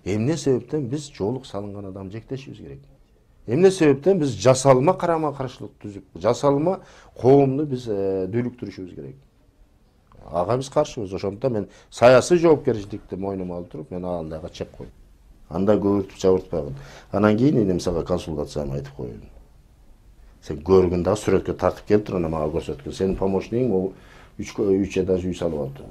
Эмне себептен биз жоолук салынган адам жектешибиз керек? Эмне себептен биз жасалма карама каршылык түзүп, жасалма коомду биз дүүлүктүрүшүбүз керек? Ага биз каршыбыз. Ошондуктан мен саясий жоопкерчиликти мойнума алып туруп, мен андайга чек койдум. Анда көбүртүп чабыртпагын. Анан кийин эми мисалга консультациямды айтып коюн. Сен көргүн дагы сүрөткө тартып келип туруп мага көрсөткөн. Сенин помощнигиң могу 3 этаж үй салып алыптыр.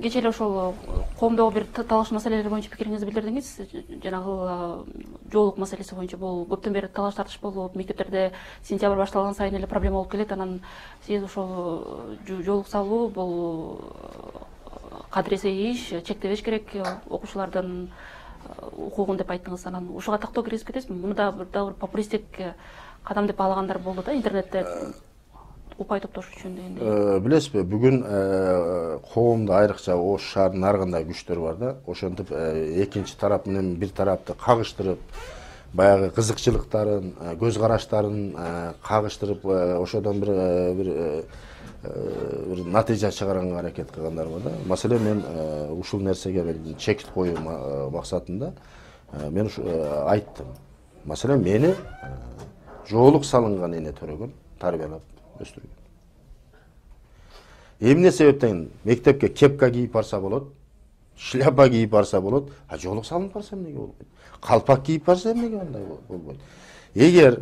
Кечээ эле ошол коомдогу бир талаш маселелер боюнча пикириңизди билдирдиңиз. Жанагы жоолук маселеси боюнча бул көптөн бери талаш тартыш болуп, мектептерде сентябрь башталган сайын эле проблема болуп келет. Анан сиз ошол жоолук салуу бул кадыресе иш, чектебеш керек окуучулардын укугун деп айттыңыз. Анан ушуга тактоо киргизип кетесизби? Муну дагы бир популисттик кадам деп баалагандар болду да интернетте. Упай топтош үчүн дегендей. Билесизби, бүгүн коомдо айрыкча Ош шаарынын ар кандай күчтөр бар да. Ошентип экинчи тарап менен бир тарапты кагыштырып, баягы кызыкчылыктарын, көз караштарын кагыштырып, ошодон бир натыйжа чыгарганга аракет кылгандар бар да. Маселен мен ушул нерсеге мен чек коюу максатында мен айттым. Маселен мени жоолук салынган эне төрөгөн, тарбиялап өстүргөн. Эмне себептен мектепке кепка кийип барса болот, шляпа кийип барса болот, а жоолук салынып барса эмнеге болбойт? Калпак кийип барса эмнеге андай болбойт? Эгер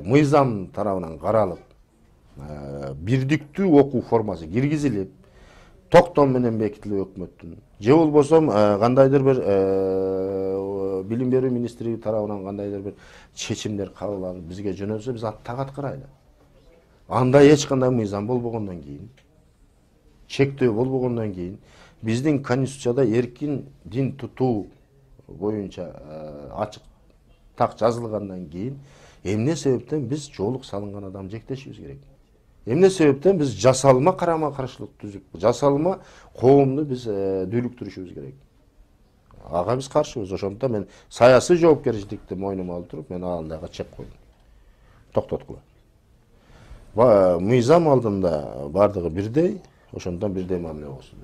мыйзам тарабынан каралып, бирдиктүү окуу формасы киргизилип, токтом менен бекитилип өкмөттүн, же болбосо кандайдыр бир билим берүү министрлиги тарабынан кандайдыр бир чечимдер кабыл алынып бизге жөнөлсө, биз так аткарайлы. Анда эч кандай мыйзам болбогондон кийин, чектөө болбогондон кийин, биздин конституцияда эркин дин тутуу боюнча ачык так жазылгандан кийин, эмне себептен биз жоолук салынган адам жектешибиз керек? Эмне себептен биз жасалма карама каршылык түзүп, жасалма коомду биз дүүлүктүрүшүбүз керек? Ага биз каршыбыз. Ошондуктан мен саясий жоопкерчиликти мойнума алып туруп, мен андайга чек койдум. Токтоткула. Мыйзам алдында бардыгы бирдей, ошондон бирдей мамиле болсун.